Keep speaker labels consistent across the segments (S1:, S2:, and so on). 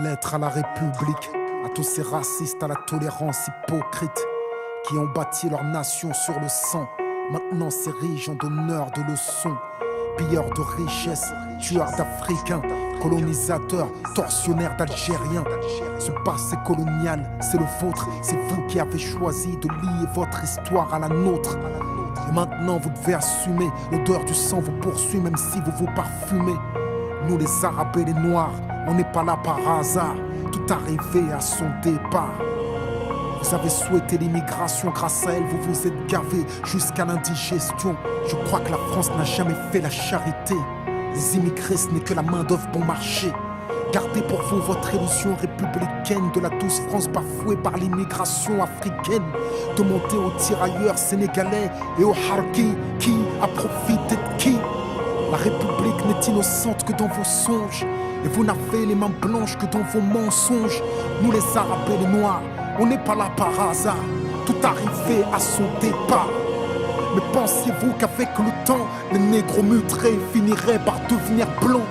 S1: Lettre à la République, à tous ces racistes à la tolérance hypocrite qui ont bâti leur nation sur le sang, maintenant s'érigent en donneurs de leçons. Pilleurs de richesses, tueurs d'Africains, colonisateurs, tortionnaires d'Algériens. Ce passé colonial, c'est le vôtre, c'est vous qui avez choisi de lier votre histoire à la nôtre. Et maintenant vous devez assumer, l'odeur du sang vous poursuit même si vous vous parfumez. Nous les Arabes et les Noirs, on n'est pas là par hasard, tout arrivé à son départ. Vous avez souhaité l'immigration, grâce à elle vous vous êtes gavé jusqu'à l'indigestion. Je crois que la France n'a jamais fait la charité. Les immigrés ce n'est que la main d'œuvre bon marché. Gardez pour vous votre illusion républicaine de la douce France bafouée par l'immigration africaine. Demandez aux tirailleurs sénégalais et aux harkis qui a profité de qui. La République n'est innocente que dans vos songes, et vous n'avez les mains blanches que dans vos mensonges. Nous les Arabes et les Noirs, on n'est pas là par hasard, tout arrivé à son départ. Mais pensiez-vous qu'avec le temps, les négros mutrés finiraient par devenir blancs?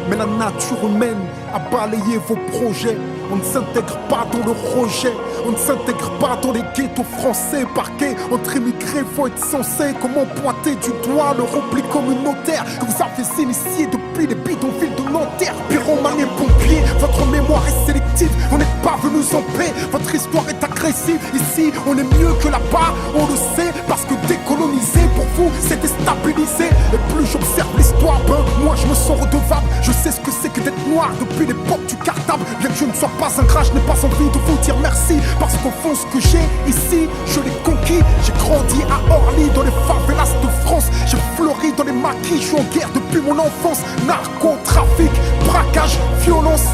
S1: Mais la nature humaine a balayé vos projets. On ne s'intègre pas dans le rejet, on ne s'intègre pas dans les ghettos français. Parqués entre immigrés, faut être censé. Comment pointer du doigt le repli communautaire que vous avez initié depuis les bidonvilles de Nanterre? Pyromane et pompiers, votre mémoire est sélective, on n'est pas venus en paix. Votre histoire est agressive, ici on est mieux que là-bas, on le sait. Parce que décoloniser pour vous c'est déstabiliser. Et plus j'observe l'histoire, moi je me sens redevable. Je sais ce que c'est que d'être noir depuis l'époque du cartable. Bien que je ne sois pas un gras, je n'ai pas envie de vous dire merci. Parce qu'au fond ce que j'ai ici, je l'ai conquis. J'ai grandi à Orly, dans les favelas de France. J'ai fleuri dans les maquis, je suis en guerre depuis mon enfance. Narcotrafic, braquage, violence,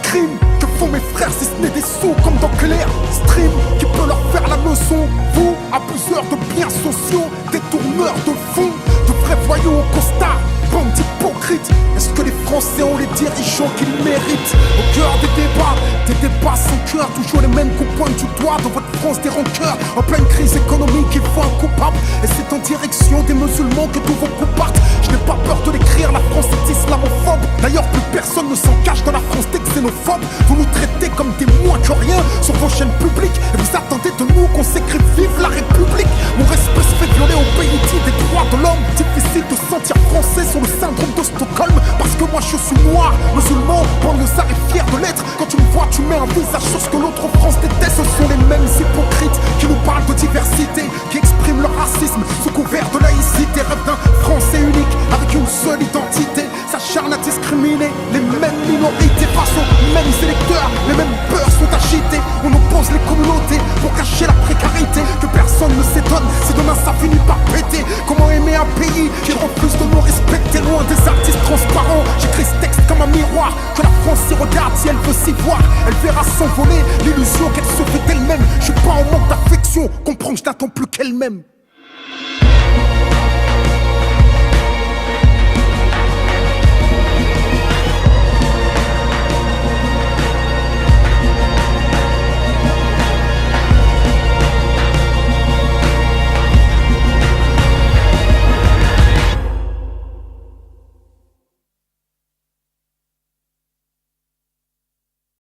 S1: crime. Que font mes frères si ce n'est des sous comme dans Clair Stream? Qui peut leur faire la leçon? Vous, abuseurs de biens sociaux, détourneurs de fonds, de vrais voyous au costard, bande d'hypocrites. Est-ce que les Français ont les dirigeants qu'ils méritent? Au cœur des débats sans cœur, toujours les mêmes qu'on pointe du doigt dans votre France des rancœurs. En pleine crise économique, il faut un coupable, et c'est en direction des musulmans que tous vos coups partent. Je n'ai pas peur de l'écrire, la France est islamophobe. D'ailleurs plus personne ne s'en cache dans la France des xénophobes. Vous nous traitez comme des moins que rien sur vos chaînes publiques, et vous attendez de nous qu'on s'écrive vive la République. Mon respect se fait violer au pays dit des droits de l'homme. Difficile de se sentir français sur le syndrome de Stockholm. Parce que moi je suis noir, musulman, banlieusard et fier de l'être. Quand tu me vois tu mets un visage sur ce que l'autre France déteste. Ce sont les mêmes hypocrites qui nous parlent de diversité, qui expriment leur racisme sous couvert de laïcité. Rêve d'un français unique avec une seule identité, s'acharne à discriminer les mêmes minorités face aux mêmes électeurs. Les mêmes peurs sont agitées, on oppose les communautés pour cacher la précarité. Que personne ne s'étonne si demain ça finit par péter. Comment aimer un pays qui refuse de nous respecter? Loin des artistes transparents, j'écris ce texte comme un miroir. Que la France s'y regarde si elle veut s'y voir, elle verra s'envoler l'illusion qu'elle se fait d'elle-même. Je suis pas en manque d'affection, comprends que je n'attends plus qu'elle-même.